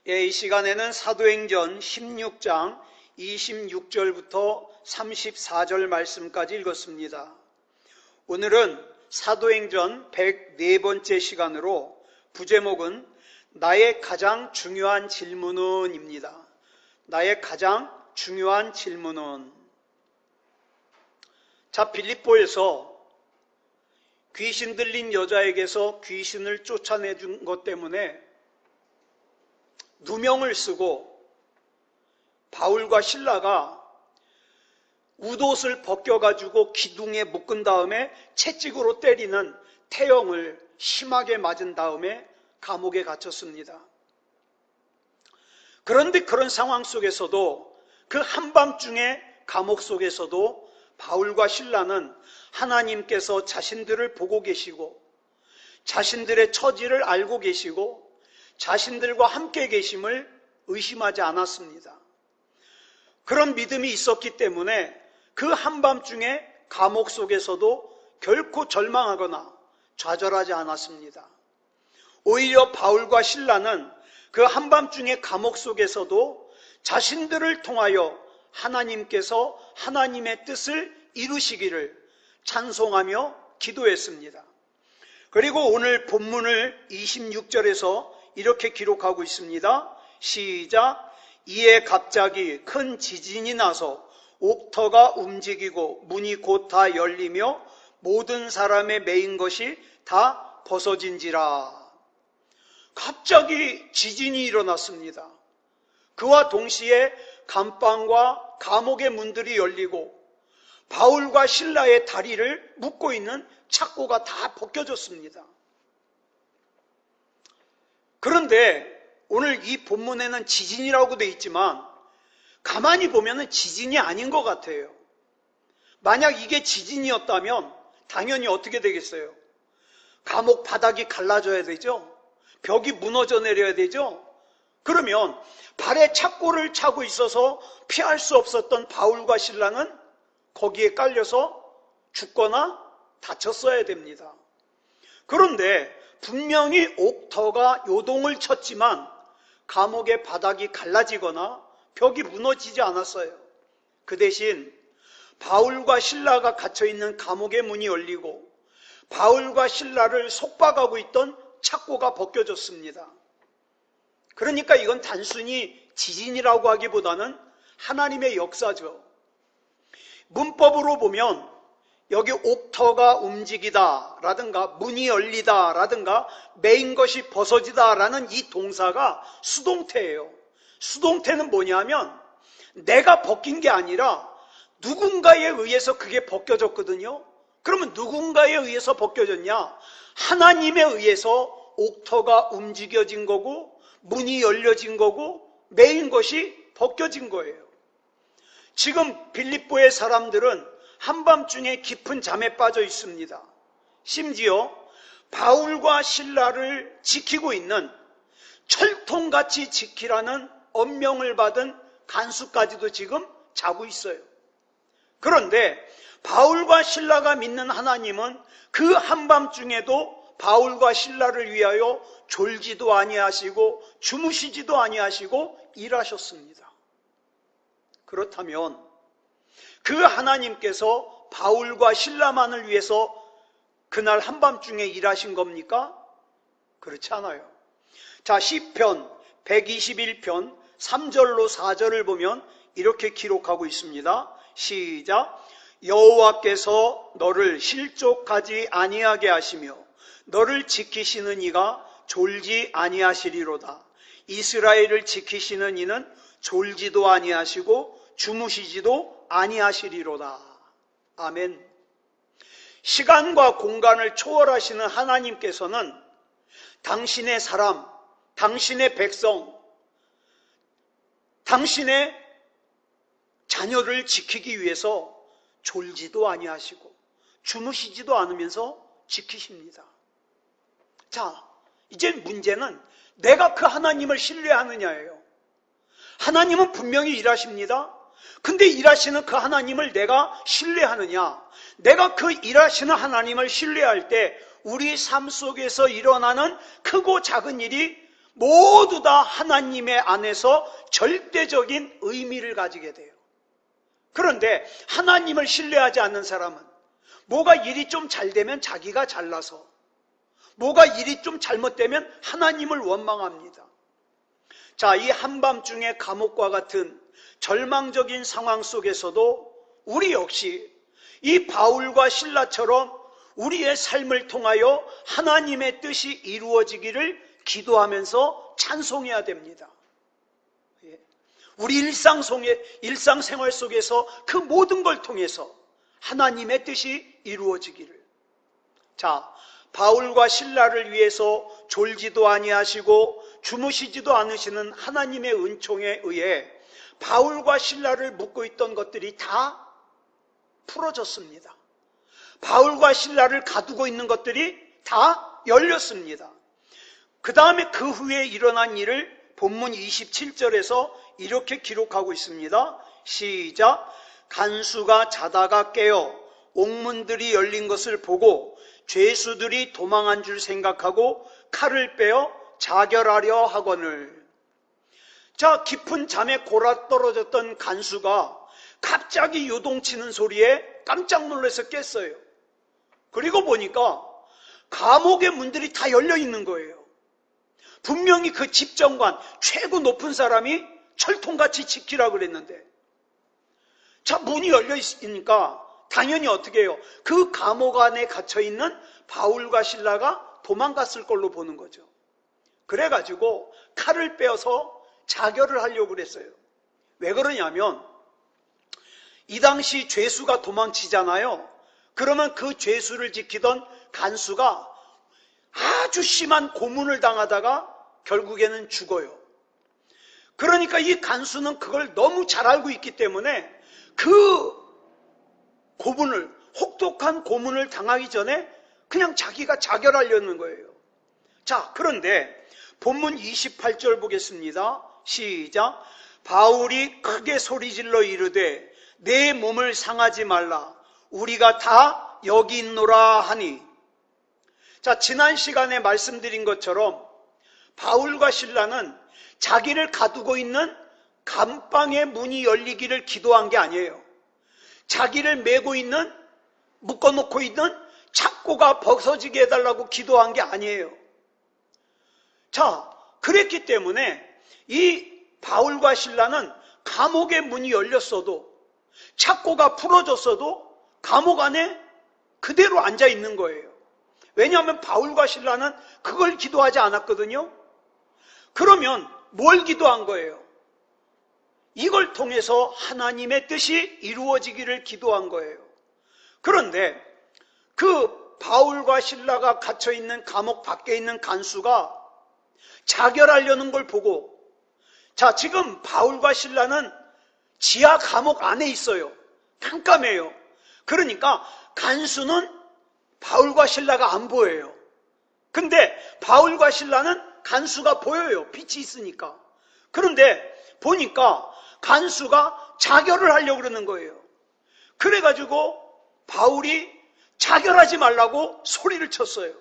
이 시간에는 사도행전 16장 26절부터 34절 말씀까지 읽었습니다. 오늘은 사도행전 104번째 시간으로 부제목은 나의 가장 중요한 질문은 입니다. 나의 가장 중요한 질문은. 빌립보에서 귀신 들린 여자에게서 귀신을 쫓아내준 것 때문에 누명을 쓰고 바울과 실라가 웃옷을 벗겨가지고 기둥에 묶은 다음에 채찍으로 때리는 태형을 심하게 맞은 다음에 감옥에 갇혔습니다. 그런데 그런 상황 속에서도 그 한밤중에 감옥 속에서도 바울과 실라는 하나님께서 자신들을 보고 계시고 자신들의 처지를 알고 계시고 자신들과 함께 계심을 의심하지 않았습니다. 그런 믿음이 있었기 때문에 그 한밤중에 감옥 속에서도 결코 절망하거나 좌절하지 않았습니다. 오히려 바울과 실라는 그 한밤중에 감옥 속에서도 자신들을 통하여 하나님께서 하나님의 뜻을 이루시기를 찬송하며 기도했습니다. 그리고 오늘 본문을 26절에서 이렇게 기록하고 있습니다. 시작. 이에 갑자기 큰 지진이 나서 옥터가 움직이고 문이 곧 다 열리며 모든 사람의 매인 것이 다 벗어진지라. 갑자기 지진이 일어났습니다. 그와 동시에 감방과 감옥의 문들이 열리고 바울과 실라의 다리를 묶고 있는 착고가 다 벗겨졌습니다. 그런데 오늘 이 본문에는 지진이라고 되어 있지만 가만히 보면 지진이 아닌 것 같아요. 만약 이게 지진이었다면 당연히 어떻게 되겠어요? 감옥 바닥이 갈라져야 되죠. 벽이 무너져 내려야 되죠. 그러면 발에 착고를 차고 있어서 피할 수 없었던 바울과 실라는 거기에 깔려서 죽거나 다쳤어야 됩니다. 그런데 분명히 옥터가 요동을 쳤지만 감옥의 바닥이 갈라지거나 벽이 무너지지 않았어요. 그 대신 바울과 실라가 갇혀있는 감옥의 문이 열리고 바울과 실라를 속박하고 있던 착고가 벗겨졌습니다. 그러니까 이건 단순히 지진이라고 하기보다는 하나님의 역사죠. 문법으로 보면 여기 옥터가 움직이다 라든가 문이 열리다 라든가 매인 것이 벗어지다 라는 이 동사가 수동태예요. 수동태는 뭐냐면 내가 벗긴 게 아니라 누군가에 의해서 그게 벗겨졌거든요. 그러면 누군가에 의해서 벗겨졌냐? 하나님에 의해서 옥터가 움직여진 거고 문이 열려진 거고 매인 것이 벗겨진 거예요. 지금 빌립보의 사람들은 한밤중에 깊은 잠에 빠져 있습니다. 심지어 바울과 실라를 지키고 있는 철통같이 지키라는 엄명을 받은 간수까지도 지금 자고 있어요. 그런데 바울과 실라가 믿는 하나님은 그 한밤중에도 바울과 실라를 위하여 졸지도 아니하시고 주무시지도 아니하시고 일하셨습니다. 그렇다면 그 하나님께서 바울과 실라만을 위해서 그날 한밤중에 일하신 겁니까? 그렇지 않아요. 시편 121편 3절로 4절을 보면 이렇게 기록하고 있습니다. 시작. 여호와께서 너를 실족하지 아니하게 하시며 너를 지키시는 이가 졸지 아니하시리로다. 이스라엘을 지키시는 이는 졸지도 아니하시고 주무시지도 아니하시리로다. 아멘. 시간과 공간을 초월하시는 하나님께서는 당신의 사람, 당신의 백성, 당신의 자녀를 지키기 위해서 졸지도 아니하시고 주무시지도 않으면서 지키십니다. 이제 문제는 내가 그 하나님을 신뢰하느냐예요. 하나님은 분명히 일하십니다. 근데 일하시는 그 하나님을 내가 신뢰하느냐? 내가 그 일하시는 하나님을 신뢰할 때 우리 삶 속에서 일어나는 크고 작은 일이 모두 다 하나님의 안에서 절대적인 의미를 가지게 돼요. 그런데 하나님을 신뢰하지 않는 사람은 뭐가 일이 좀 잘 되면 자기가 잘나서, 뭐가 일이 좀 잘못되면 하나님을 원망합니다. 자, 이 한밤중에 감옥과 같은 절망적인 상황 속에서도 우리 역시 이 바울과 실라처럼 우리의 삶을 통하여 하나님의 뜻이 이루어지기를 기도하면서 찬송해야 됩니다. 우리 일상생활 속에서 그 모든 걸 통해서 하나님의 뜻이 이루어지기를. 자, 바울과 실라를 위해서 졸지도 아니하시고 주무시지도 않으시는 하나님의 은총에 의해 바울과 실라를 묶고 있던 것들이 다 풀어졌습니다. 바울과 실라를 가두고 있는 것들이 다 열렸습니다. 그 다음에 그 후에 일어난 일을 본문 27절에서 이렇게 기록하고 있습니다. 시작. 간수가 자다가 깨어 옥문들이 열린 것을 보고 죄수들이 도망한 줄 생각하고 칼을 빼어 자결하려 하거늘. 자, 깊은 잠에 골아떨어졌던 간수가 갑자기 요동치는 소리에 깜짝 놀라서 깼어요. 그리고 보니까 감옥의 문들이 다 열려 있는 거예요. 분명히 그 집정관, 최고 높은 사람이 철통같이 지키라고 그랬는데, 자, 문이 열려 있으니까 당연히 어떻게 해요? 그 감옥 안에 갇혀있는 바울과 실라가 도망갔을 걸로 보는 거죠. 그래가지고 칼을 빼어서 자결을 하려고 그랬어요. 왜 그러냐면 이 당시 죄수가 도망치잖아요. 그러면 그 죄수를 지키던 간수가 아주 심한 고문을 당하다가 결국에는 죽어요. 그러니까 이 간수는 그걸 너무 잘 알고 있기 때문에 그 고문을, 혹독한 고문을 당하기 전에 그냥 자기가 자결하려는 거예요. 자, 그런데 본문 28절 보겠습니다. 시작. 바울이 크게 소리질러 이르되 내 몸을 상하지 말라. 우리가 다 여기 있노라 하니. 자, 지난 시간에 말씀드린 것처럼 바울과 실라는 자기를 가두고 있는 감방의 문이 열리기를 기도한 게 아니에요. 자기를 메고 있는, 묶어놓고 있는 착고가 벗어지게 해달라고 기도한 게 아니에요. 자, 그랬기 때문에 이 바울과 실라는 감옥의 문이 열렸어도, 착고가 풀어졌어도 감옥 안에 그대로 앉아 있는 거예요. 왜냐하면 바울과 실라는 그걸 기도하지 않았거든요. 그러면 뭘 기도한 거예요? 이걸 통해서 하나님의 뜻이 이루어지기를 기도한 거예요. 그런데 그 바울과 실라가 갇혀있는 감옥 밖에 있는 간수가 자결하려는 걸 보고, 자, 지금 바울과 실라는 지하 감옥 안에 있어요. 깜깜해요. 그러니까 간수는 바울과 실라가 안 보여요. 근데 바울과 실라는 간수가 보여요. 빛이 있으니까. 그런데 보니까 간수가 자결을 하려고 그러는 거예요. 그래가지고 바울이 자결하지 말라고 소리를 쳤어요.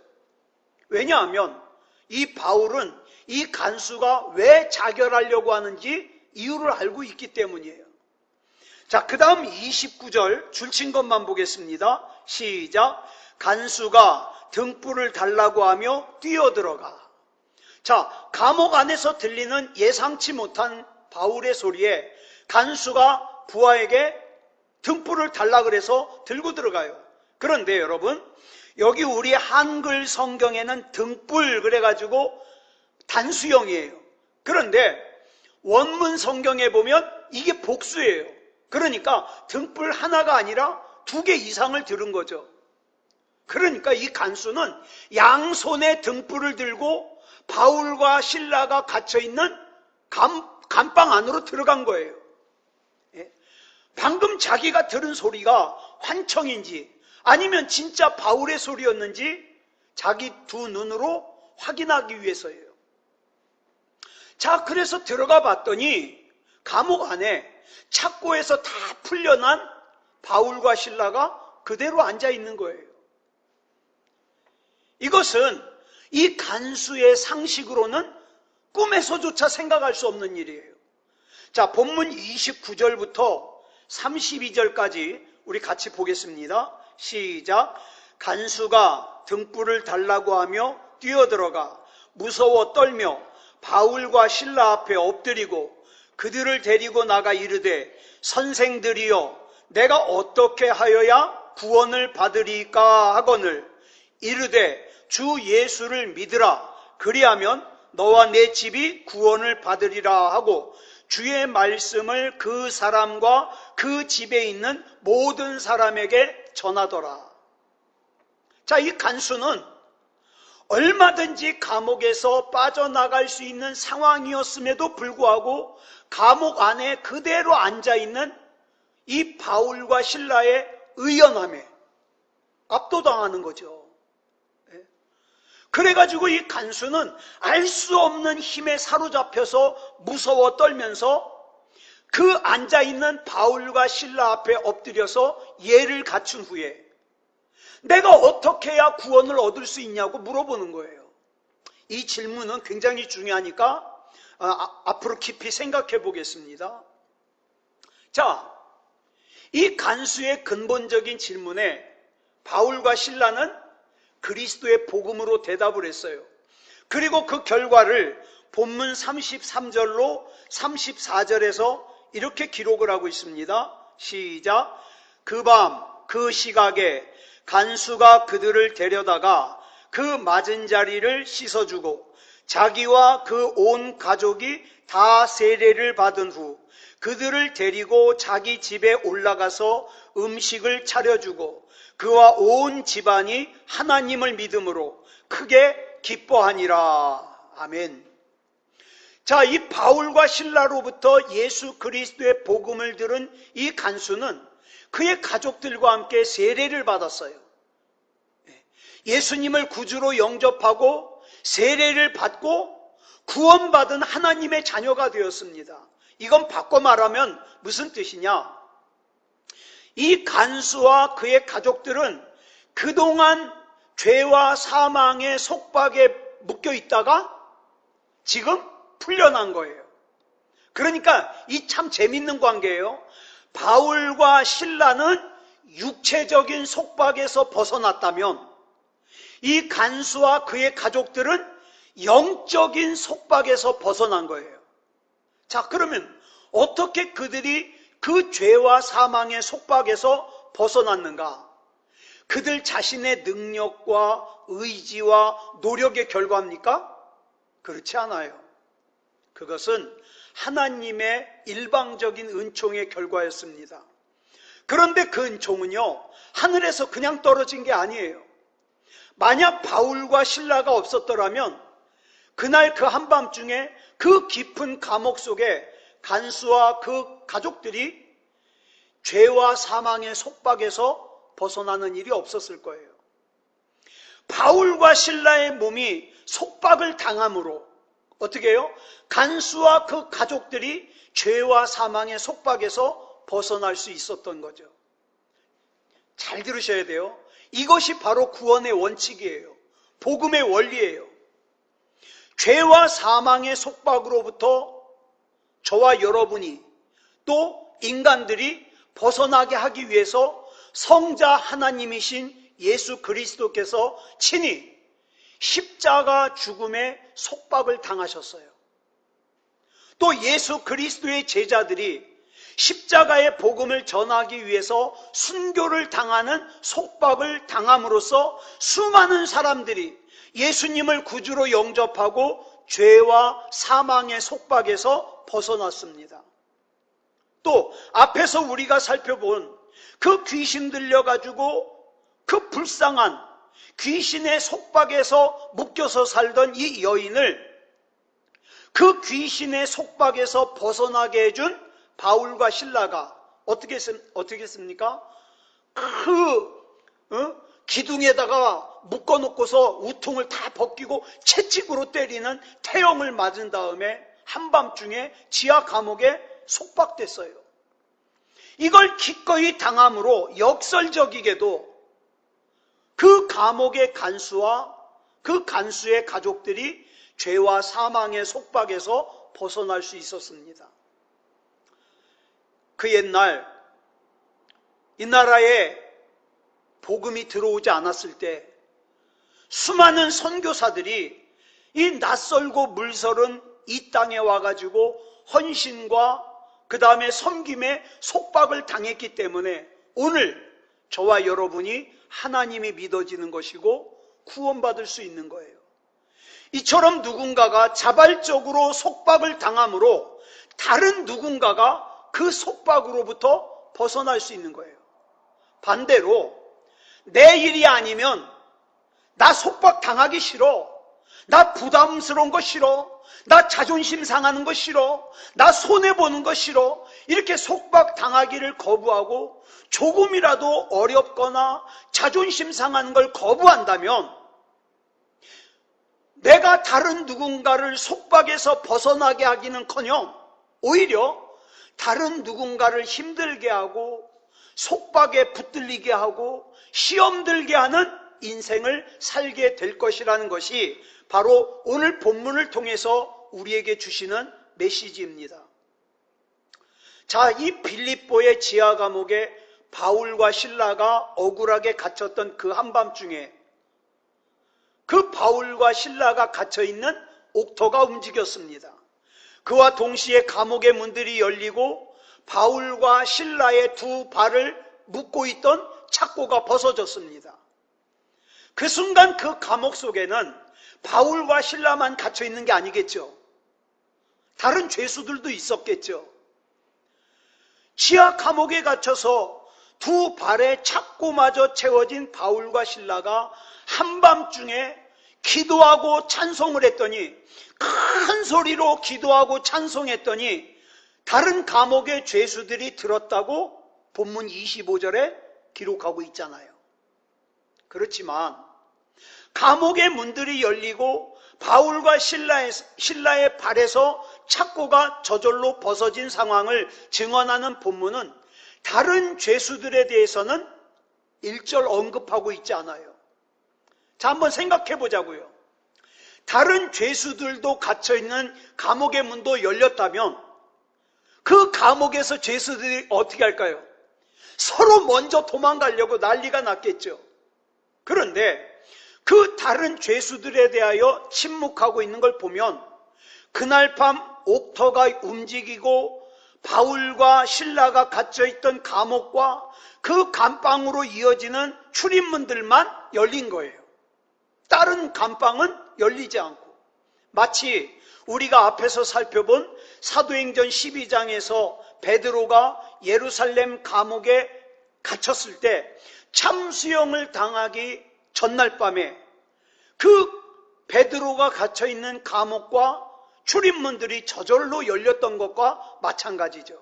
왜냐하면 이 바울은 이 간수가 왜 자결하려고 하는지 이유를 알고 있기 때문이에요. 자, 그 다음 29절 줄친 것만 보겠습니다. 시작. 간수가 등불을 달라고 하며 뛰어들어가. 자, 감옥 안에서 들리는 예상치 못한 바울의 소리에 간수가 부하에게 등불을 달라 그래서 들고 들어가요. 그런데 여러분, 여기 우리 한글 성경에는 등불 그래가지고 단수형이에요. 그런데 원문 성경에 보면 이게 복수예요. 그러니까 등불 하나가 아니라 2개 이상을 들은 거죠. 그러니까 이 간수는 양손에 등불을 들고 바울과 실라가 갇혀있는 감방 안으로 들어간 거예요. 방금 자기가 들은 소리가 환청인지 아니면 진짜 바울의 소리였는지 자기 두 눈으로 확인하기 위해서예요. 자, 그래서 들어가 봤더니 감옥 안에 착고에서 다 풀려난 바울과 실라가 그대로 앉아 있는 거예요. 이것은 이 간수의 상식으로는 꿈에서조차 생각할 수 없는 일이에요. 자, 본문 29절부터 32절까지 우리 같이 보겠습니다. 시작. 간수가 등불을 달라고 하며 뛰어들어가 무서워 떨며 바울과 실라 앞에 엎드리고 그들을 데리고 나가 이르되 선생들이여 내가 어떻게 하여야 구원을 받으리까 하거늘 이르되 주 예수를 믿으라 그리하면 너와 내 집이 구원을 받으리라 하고 주의 말씀을 그 사람과 그 집에 있는 모든 사람에게 전하더라. 자, 이 간수는 얼마든지 감옥에서 빠져나갈 수 있는 상황이었음에도 불구하고 감옥 안에 그대로 앉아있는 이 바울과 실라의 의연함에 압도당하는 거죠. 그래가지고 이 간수는 알 수 없는 힘에 사로잡혀서 무서워 떨면서 그 앉아있는 바울과 실라 앞에 엎드려서 예를 갖춘 후에 내가 어떻게 해야 구원을 얻을 수 있냐고 물어보는 거예요. 이 질문은 굉장히 중요하니까 앞으로 깊이 생각해 보겠습니다. 자, 이 간수의 근본적인 질문에 바울과 실라는 그리스도의 복음으로 대답을 했어요. 그리고 그 결과를 본문 33절로 34절에서 이렇게 기록을 하고 있습니다. 시작. 그 밤 그 시각에 간수가 그들을 데려다가 그 맞은 자리를 씻어주고 자기와 그 온 가족이 다 세례를 받은 후 그들을 데리고 자기 집에 올라가서 음식을 차려주고 그와 온 집안이 하나님을 믿음으로 크게 기뻐하니라. 아멘. 자, 이 바울과 실라로부터 예수 그리스도의 복음을 들은 이 간수는 그의 가족들과 함께 세례를 받았어요. 예수님을 구주로 영접하고 세례를 받고 구원받은 하나님의 자녀가 되었습니다. 이건 바꿔 말하면 무슨 뜻이냐? 이 간수와 그의 가족들은 그동안 죄와 사망의 속박에 묶여 있다가 지금 풀려난 거예요. 그러니까 이 참 재밌는 관계예요. 바울과 실라는 육체적인 속박에서 벗어났다면 이 간수와 그의 가족들은 영적인 속박에서 벗어난 거예요. 자, 그러면 어떻게 그들이 그 죄와 사망의 속박에서 벗어났는가? 그들 자신의 능력과 의지와 노력의 결과입니까? 그렇지 않아요. 그것은 하나님의 일방적인 은총의 결과였습니다. 그런데 그 은총은요, 하늘에서 그냥 떨어진 게 아니에요. 만약 바울과 실라가 없었더라면 그날 그 한밤중에 그 깊은 감옥 속에 간수와 그 가족들이 죄와 사망의 속박에서 벗어나는 일이 없었을 거예요. 바울과 실라의 몸이 속박을 당함으로 어떻게 해요? 간수와 그 가족들이 죄와 사망의 속박에서 벗어날 수 있었던 거죠. 잘 들으셔야 돼요. 이것이 바로 구원의 원칙이에요. 복음의 원리예요. 죄와 사망의 속박으로부터 저와 여러분이 또 인간들이 벗어나게 하기 위해서 성자 하나님이신 예수 그리스도께서 친히 십자가 죽음의 속박을 당하셨어요. 또 예수 그리스도의 제자들이 십자가의 복음을 전하기 위해서 순교를 당하는 속박을 당함으로써 수많은 사람들이 예수님을 구주로 영접하고 죄와 사망의 속박에서 벗어났습니다. 또 앞에서 우리가 살펴본 그 귀신 들려가지고 그 불쌍한 귀신의 속박에서 묶여서 살던 이 여인을 그 귀신의 속박에서 벗어나게 해준 바울과 실라가 어떻게 했습니까? 기둥에다가 묶어놓고서 우통을 다 벗기고 채찍으로 때리는 태형을 맞은 다음에 한밤중에 지하 감옥에 속박됐어요. 이걸 기꺼이 당함으로 역설적이게도 그 감옥의 간수와 그 간수의 가족들이 죄와 사망의 속박에서 벗어날 수 있었습니다. 그 옛날 이 나라에 복음이 들어오지 않았을 때 수많은 선교사들이 이 낯설고 물설은 이 땅에 와가지고 헌신과 그 다음에 섬김에 속박을 당했기 때문에 오늘 저와 여러분이 하나님이 믿어지는 것이고 구원받을 수 있는 거예요. 이처럼 누군가가 자발적으로 속박을 당함으로 다른 누군가가 그 속박으로부터 벗어날 수 있는 거예요. 반대로 내 일이 아니면 나 속박 당하기 싫어, 나 부담스러운 거 싫어, 나 자존심 상하는 거 싫어, 나 손해보는 거 싫어, 이렇게 속박 당하기를 거부하고 조금이라도 어렵거나 자존심 상하는 걸 거부한다면 내가 다른 누군가를 속박에서 벗어나게 하기는커녕 오히려 다른 누군가를 힘들게 하고 속박에 붙들리게 하고 시험 들게 하는 인생을 살게 될 것이라는 것이 바로 오늘 본문을 통해서 우리에게 주시는 메시지입니다. 자, 이 빌립보의 지하 감옥에 바울과 실라가 억울하게 갇혔던 그 한밤중에 그 바울과 실라가 갇혀있는 옥토가 움직였습니다. 그와 동시에 감옥의 문들이 열리고 바울과 실라의 두 발을 묶고 있던 착고가 벗어졌습니다. 그 순간 그 감옥 속에는 바울과 실라만 갇혀 있는 게 아니겠죠. 다른 죄수들도 있었겠죠. 지하 감옥에 갇혀서 두 발에 착고마저 채워진 바울과 실라가 한밤중에 기도하고 찬송을 했더니, 큰 소리로 기도하고 찬송했더니 다른 감옥의 죄수들이 들었다고 본문 25절에 기록하고 있잖아요. 그렇지만 감옥의 문들이 열리고 바울과 실라의 발에서 착고가 저절로 벗어진 상황을 증언하는 본문은 다른 죄수들에 대해서는 일절 언급하고 있지 않아요. 자, 한번 생각해 보자고요. 다른 죄수들도 갇혀있는 감옥의 문도 열렸다면 그 감옥에서 죄수들이 어떻게 할까요? 서로 먼저 도망가려고 난리가 났겠죠. 그런데 그 다른 죄수들에 대하여 침묵하고 있는 걸 보면 그날 밤 옥터가 움직이고 바울과 실라가 갇혀있던 감옥과 그 감방으로 이어지는 출입문들만 열린 거예요. 다른 감방은 열리지 않고, 마치 우리가 앞에서 살펴본 사도행전 12장에서 베드로가 예루살렘 감옥에 갇혔을 때 참수형을 당하기 전날 밤에 그 베드로가 갇혀있는 감옥과 출입문들이 저절로 열렸던 것과 마찬가지죠.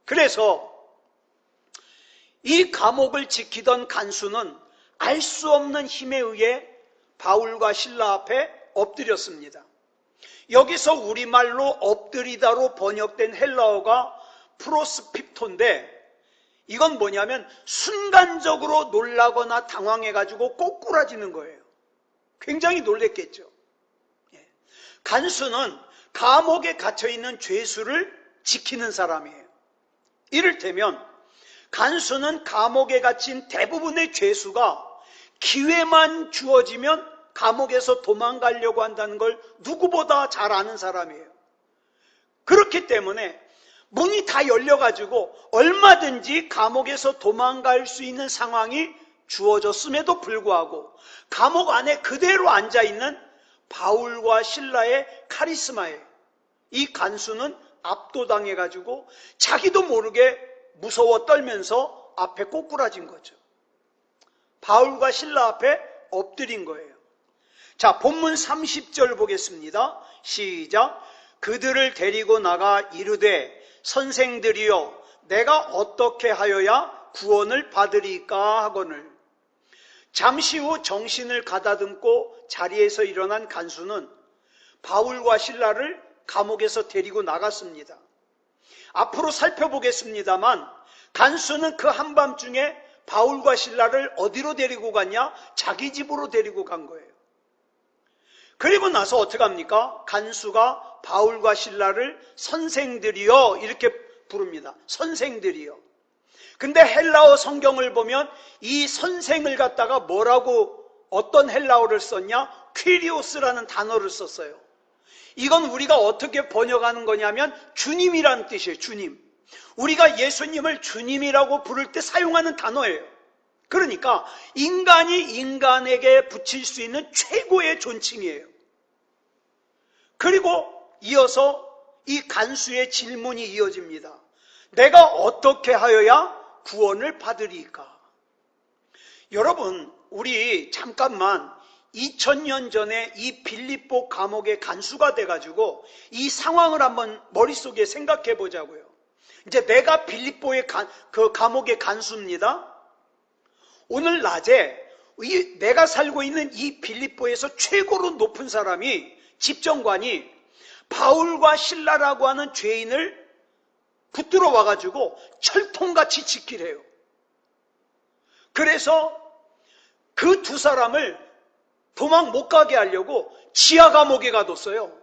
그래서 이 감옥을 지키던 간수는 알 수 없는 힘에 의해 바울과 실라 앞에 엎드렸습니다. 여기서 우리말로 엎드리다로 번역된 헬라어가 프로스핍토인데, 이건 뭐냐면 순간적으로 놀라거나 당황해가지고 꼬꾸라지는 거예요. 굉장히 놀랬겠죠. 간수는 감옥에 갇혀있는 죄수를 지키는 사람이에요. 이를테면 간수는 감옥에 갇힌 대부분의 죄수가 기회만 주어지면 감옥에서 도망가려고 한다는 걸 누구보다 잘 아는 사람이에요. 그렇기 때문에 문이 다 열려가지고 얼마든지 감옥에서 도망갈 수 있는 상황이 주어졌음에도 불구하고 감옥 안에 그대로 앉아있는 바울과 실라의 카리스마에 이 간수는 압도당해가지고 자기도 모르게 무서워 떨면서 앞에 꼬꾸라진 거죠. 바울과 실라 앞에 엎드린 거예요. 자, 본문 30절 보겠습니다. 시작. 그들을 데리고 나가 이르되 선생들이여 내가 어떻게 하여야 구원을 받으리까 하거늘. 잠시 후 정신을 가다듬고 자리에서 일어난 간수는 바울과 실라를 감옥에서 데리고 나갔습니다. 앞으로 살펴보겠습니다만 간수는 그 한밤중에 바울과 실라를 어디로 데리고 갔냐? 자기 집으로 데리고 간 거예요. 그리고 나서 어떻게 합니까? 간수가 바울과 실라를 선생들이여 이렇게 부릅니다. 선생들이여. 근데 헬라어 성경을 보면 이 선생을 갖다가 뭐라고 어떤 헬라어를 썼냐? 퀴리오스라는 단어를 썼어요. 이건 우리가 어떻게 번역하는 거냐면 주님이라는 뜻이에요. 주님. 우리가 예수님을 주님이라고 부를 때 사용하는 단어예요. 그러니까 인간이 인간에게 붙일 수 있는 최고의 존칭이에요. 그리고 이어서 이 간수의 질문이 이어집니다. 내가 어떻게 하여야 구원을 받으리까? 여러분, 우리 잠깐만 2000년 전에 이 빌립보 감옥의 간수가 돼가지고 이 상황을 한번 머릿속에 생각해 보자고요. 이제 내가 빌립보의 그 감옥의 간수입니다. 오늘 낮에 내가 살고 있는 이 빌립보에서 최고로 높은 사람이 집정관이 바울과 실라라고 하는 죄인을 붙들어 와가지고 철통같이 지키래요. 그래서 그 두 사람을 도망 못 가게 하려고 지하 감옥에 가뒀어요.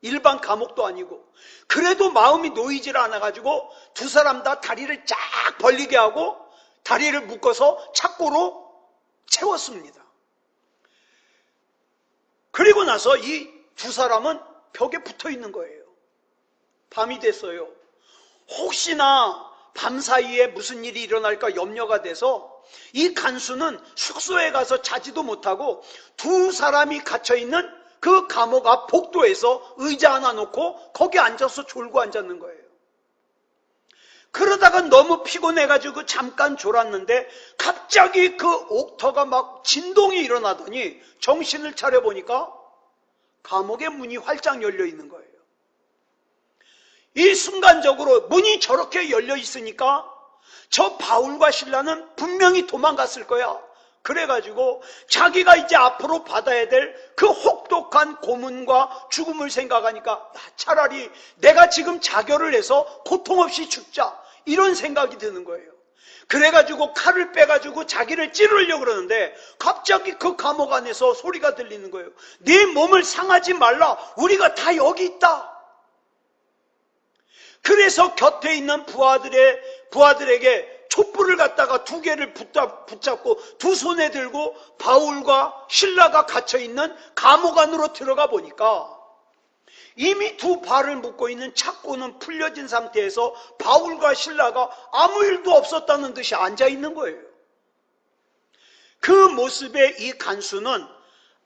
일반 감옥도 아니고. 그래도 마음이 놓이질 않아가지고 두 사람 다 다리를 쫙 벌리게 하고 다리를 묶어서 착고로 채웠습니다. 그리고 나서 이 두 사람은 벽에 붙어 있는 거예요. 밤이 됐어요. 혹시나 밤사이에 무슨 일이 일어날까 염려가 돼서 이 간수는 숙소에 가서 자지도 못하고 두 사람이 갇혀있는 그 감옥 앞 복도에서 의자 하나 놓고 거기 앉아서 졸고 앉았는 거예요. 그러다가 너무 피곤해가지고 잠깐 졸았는데 갑자기 그 옥터가 막 진동이 일어나더니 정신을 차려보니까 감옥의 문이 활짝 열려 있는 거예요. 이 순간적으로 문이 저렇게 열려 있으니까 저 바울과 실라는 분명히 도망갔을 거야. 그래가지고 자기가 이제 앞으로 받아야 될 그 혹독한 고문과 죽음을 생각하니까 차라리 내가 지금 자결을 해서 고통 없이 죽자 이런 생각이 드는 거예요. 그래가지고 칼을 빼가지고 자기를 찌르려고 그러는데 갑자기 그 감옥 안에서 소리가 들리는 거예요. 네 몸을 상하지 말라. 우리가 다 여기 있다. 그래서 곁에 있는 부하들에게 촛불을 갖다가 두 개를 붙잡고 두 손에 들고 바울과 실라가 갇혀있는 감옥 안으로 들어가 보니까 이미 두 발을 묶고 있는 착고는 풀려진 상태에서 바울과 실라가 아무 일도 없었다는 듯이 앉아있는 거예요. 그 모습에 이 간수는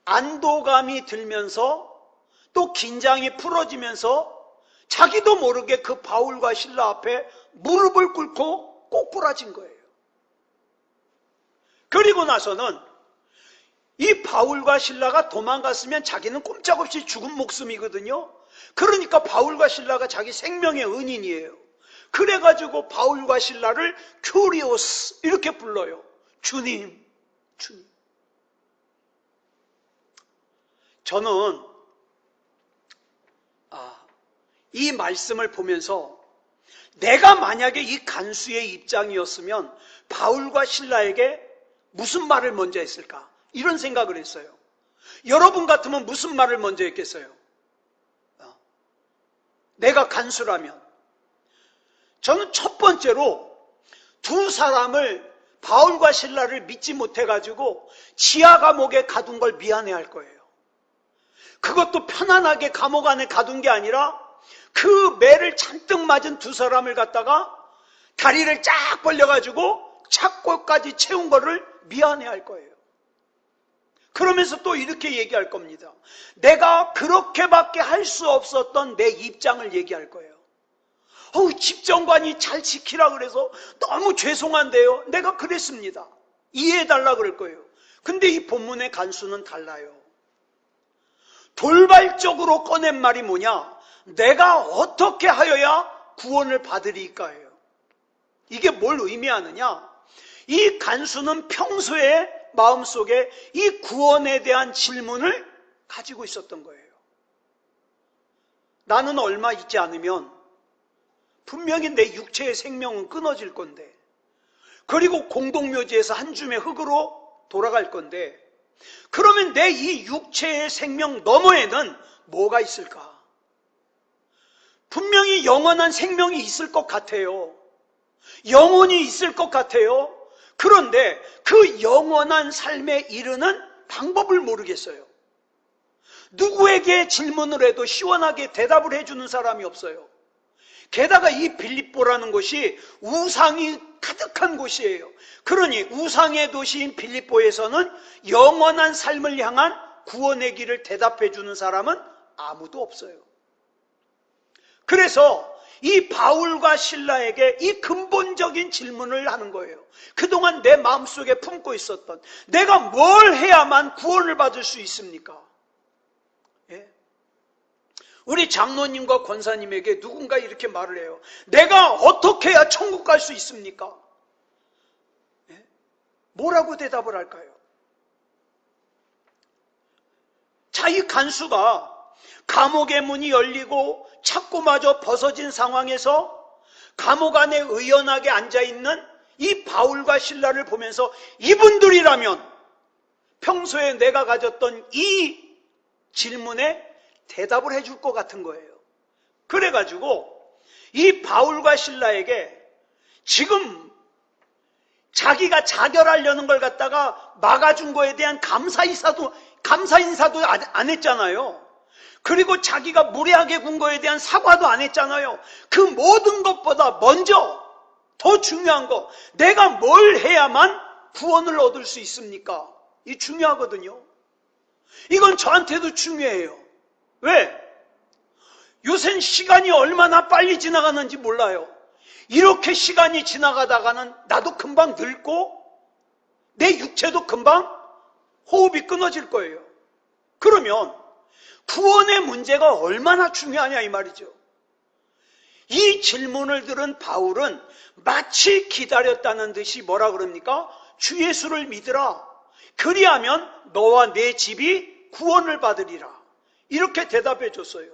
안도감이 들면서 또 긴장이 풀어지면서 자기도 모르게 그 바울과 실라 앞에 무릎을 꿇고 꼬꾸라진 거예요. 그리고 나서는 이 바울과 실라가 도망갔으면 자기는 꼼짝없이 죽은 목숨이거든요. 그러니까 바울과 실라가 자기 생명의 은인이에요. 그래가지고 바울과 실라를 큐리오스 이렇게 불러요. 주님, 주님. 저는 이 말씀을 보면서 내가 만약에 이 간수의 입장이었으면 바울과 실라에게 무슨 말을 먼저 했을까? 이런 생각을 했어요. 여러분 같으면 무슨 말을 먼저 했겠어요? 내가 간수라면 저는 첫 번째로 두 사람을 바울과 실라를 믿지 못해가지고 지하 감옥에 가둔 걸 미안해할 거예요. 그것도 편안하게 감옥 안에 가둔 게 아니라 그 매를 잔뜩 맞은 두 사람을 갖다가 다리를 쫙 벌려가지고 착고까지 채운 거를 미안해할 거예요. 그러면서 또 이렇게 얘기할 겁니다. 내가 그렇게밖에 할 수 없었던 내 입장을 얘기할 거예요. 집정관이 잘 지키라 그래서 너무 죄송한데요. 내가 그랬습니다. 이해해달라 그럴 거예요. 근데 이 본문의 간수는 달라요. 돌발적으로 꺼낸 말이 뭐냐? 내가 어떻게 하여야 구원을 받으리까요? 이게 뭘 의미하느냐? 이 간수는 평소에 마음속에 이 구원에 대한 질문을 가지고 있었던 거예요. 나는 얼마 있지 않으면 분명히 내 육체의 생명은 끊어질 건데, 그리고 공동묘지에서 한 줌의 흙으로 돌아갈 건데, 그러면 내 이 육체의 생명 너머에는 뭐가 있을까? 분명히 영원한 생명이 있을 것 같아요. 영혼이 있을 것 같아요. 그런데 그 영원한 삶에 이르는 방법을 모르겠어요. 누구에게 질문을 해도 시원하게 대답을 해주는 사람이 없어요. 게다가 이 빌립보라는 곳이 우상이 가득한 곳이에요. 그러니 우상의 도시인 빌립보에서는 영원한 삶을 향한 구원의 길을 대답해 주는 사람은 아무도 없어요. 그래서 이 바울과 실라에게 이 근본적인 질문을 하는 거예요. 그동안 내 마음속에 품고 있었던, 내가 뭘 해야만 구원을 받을 수 있습니까? 예? 우리 장로님과 권사님에게 누군가 이렇게 말을 해요. 내가 어떻게 해야 천국 갈 수 있습니까? 예? 뭐라고 대답을 할까요? 자, 이 간수가 감옥의 문이 열리고 창고마저 벗어진 상황에서 감옥 안에 의연하게 앉아있는 이 바울과 실라를 보면서 이분들이라면 평소에 내가 가졌던 이 질문에 대답을 해줄 것 같은 거예요. 그래가지고 이 바울과 실라에게 지금 자기가 자결하려는 걸 갖다가 막아준 거에 대한 감사 인사도 안 했잖아요. 그리고 자기가 무례하게 군 거에 대한 사과도 안 했잖아요. 그 모든 것보다 먼저 더 중요한 거, 내가 뭘 해야만 구원을 얻을 수 있습니까? 이 중요하거든요. 이건 저한테도 중요해요. 왜? 요샌 시간이 얼마나 빨리 지나가는지 몰라요. 이렇게 시간이 지나가다가는 나도 금방 늙고 내 육체도 금방 호흡이 끊어질 거예요. 그러면 구원의 문제가 얼마나 중요하냐 이 말이죠. 이 질문을 들은 바울은 마치 기다렸다는 듯이 뭐라 그럽니까? 주 예수를 믿으라. 그리하면 너와 내 집이 구원을 받으리라. 이렇게 대답해 줬어요.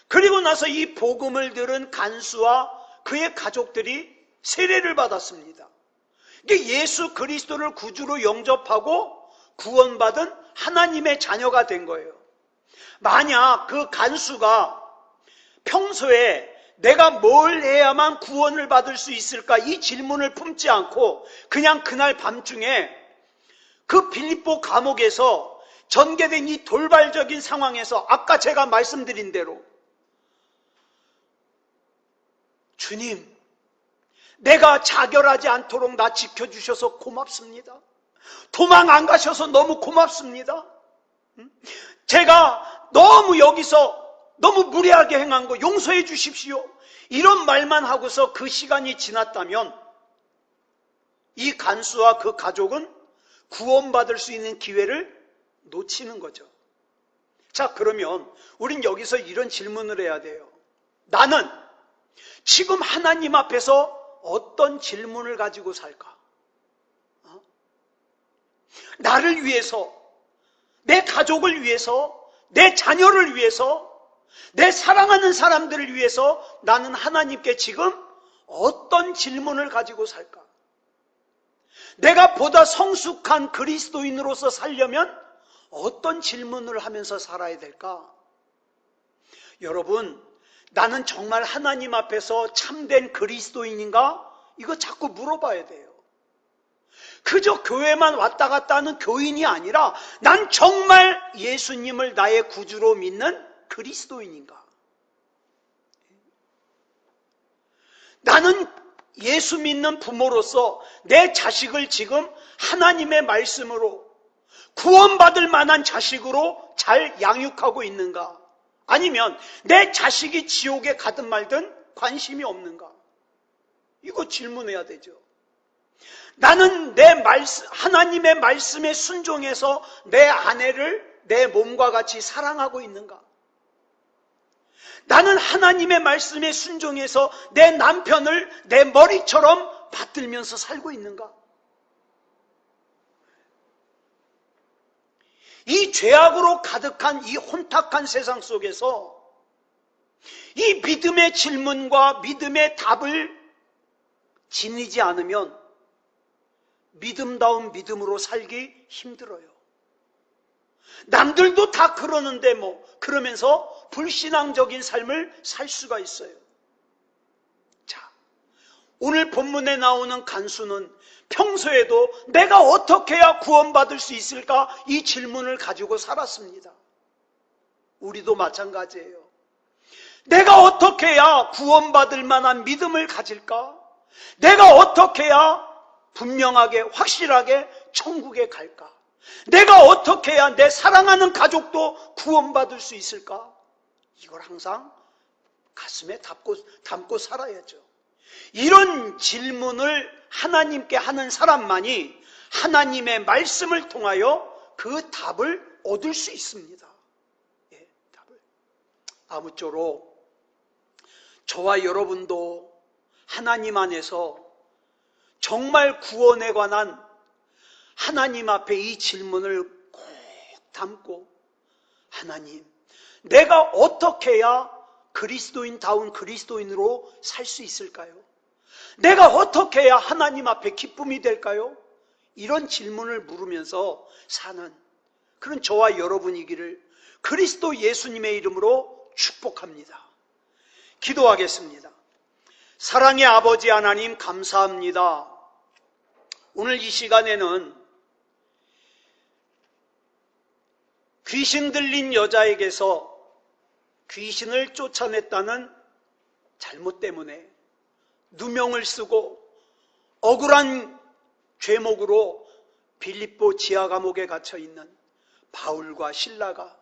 그리고 나서 이 복음을 들은 간수와 그의 가족들이 세례를 받았습니다. 예수 그리스도를 구주로 영접하고 구원받은 하나님의 자녀가 된 거예요. 만약 그 간수가 평소에 내가 뭘 해야만 구원을 받을 수 있을까 이 질문을 품지 않고 그냥 그날 밤중에 그 빌립보 감옥에서 전개된 이 돌발적인 상황에서 아까 제가 말씀드린 대로 주님, 내가 자결하지 않도록 나 지켜주셔서 고맙습니다. 도망 안 가셔서 너무 고맙습니다. 제가 너무 여기서 너무 무례하게 행한 거 용서해 주십시오. 이런 말만 하고서 그 시간이 지났다면 이 간수와 그 가족은 구원받을 수 있는 기회를 놓치는 거죠. 자, 그러면 우린 여기서 이런 질문을 해야 돼요. 나는 지금 하나님 앞에서 어떤 질문을 가지고 살까? 나를 위해서, 내 가족을 위해서, 내 자녀를 위해서, 내 사랑하는 사람들을 위해서 나는 하나님께 지금 어떤 질문을 가지고 살까? 내가 보다 성숙한 그리스도인으로서 살려면 어떤 질문을 하면서 살아야 될까? 여러분, 나는 정말 하나님 앞에서 참된 그리스도인인가? 이거 자꾸 물어봐야 돼요. 그저 교회만 왔다 갔다 하는 교인이 아니라 난 정말 예수님을 나의 구주로 믿는 그리스도인인가? 나는 예수 믿는 부모로서 내 자식을 지금 하나님의 말씀으로 구원받을 만한 자식으로 잘 양육하고 있는가? 아니면 내 자식이 지옥에 가든 말든 관심이 없는가? 이거 질문해야 되죠. 나는 하나님의 말씀에 순종해서 내 아내를 내 몸과 같이 사랑하고 있는가? 나는 하나님의 말씀에 순종해서 내 남편을 내 머리처럼 받들면서 살고 있는가? 이 죄악으로 가득한 이 혼탁한 세상 속에서 이 믿음의 질문과 믿음의 답을 지니지 않으면 믿음다운 믿음으로 살기 힘들어요. 남들도 다 그러는데 그러면서 불신앙적인 삶을 살 수가 있어요. 자, 오늘 본문에 나오는 간수는 평소에도 내가 어떻게 해야 구원받을 수 있을까? 이 질문을 가지고 살았습니다. 우리도 마찬가지예요. 내가 어떻게 해야 구원받을 만한 믿음을 가질까? 내가 어떻게 해야 분명하게 확실하게 천국에 갈까? 내가 어떻게 해야 내 사랑하는 가족도 구원받을 수 있을까? 이걸 항상 가슴에 담고 살아야죠. 이런 질문을 하나님께 하는 사람만이 하나님의 말씀을 통하여 그 답을 얻을 수 있습니다. 예, 답을. 아무쪼록 저와 여러분도 하나님 안에서 정말 구원에 관한 하나님 앞에 이 질문을 꼭 담고, 하나님, 내가 어떻게 해야 그리스도인다운 그리스도인으로 살 수 있을까요? 내가 어떻게 해야 하나님 앞에 기쁨이 될까요? 이런 질문을 물으면서 사는 그런 저와 여러분이기를 그리스도 예수님의 이름으로 축복합니다. 기도하겠습니다. 사랑의 아버지 하나님, 감사합니다. 오늘 이 시간에는 귀신 들린 여자에게서 귀신을 쫓아냈다는 잘못 때문에 누명을 쓰고 억울한 죄목으로 빌립보 지하 감옥에 갇혀 있는 바울과 실라가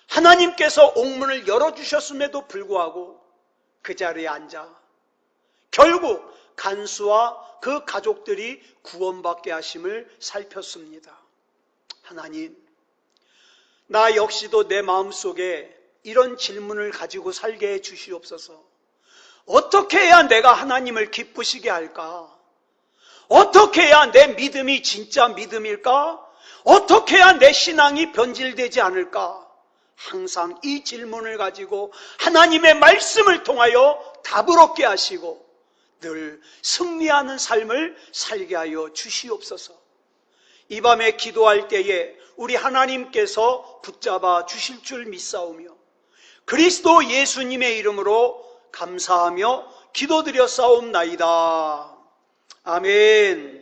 하나님께서 옥문을 열어주셨음에도 불구하고 그 자리에 앉아 결국 간수와 그 가족들이 구원받게 하심을 살폈습니다. 하나님, 나 역시도 내 마음속에 이런 질문을 가지고 살게 해 주시옵소서. 어떻게 해야 내가 하나님을 기쁘시게 할까? 어떻게 해야 내 믿음이 진짜 믿음일까? 어떻게 해야 내 신앙이 변질되지 않을까? 항상 이 질문을 가지고 하나님의 말씀을 통하여 답을 얻게 하시고 늘 승리하는 삶을 살게 하여 주시옵소서. 이 밤에 기도할 때에 우리 하나님께서 붙잡아 주실 줄 믿사오며 그리스도 예수님의 이름으로 감사하며 기도드려 싸움나이다. 아멘.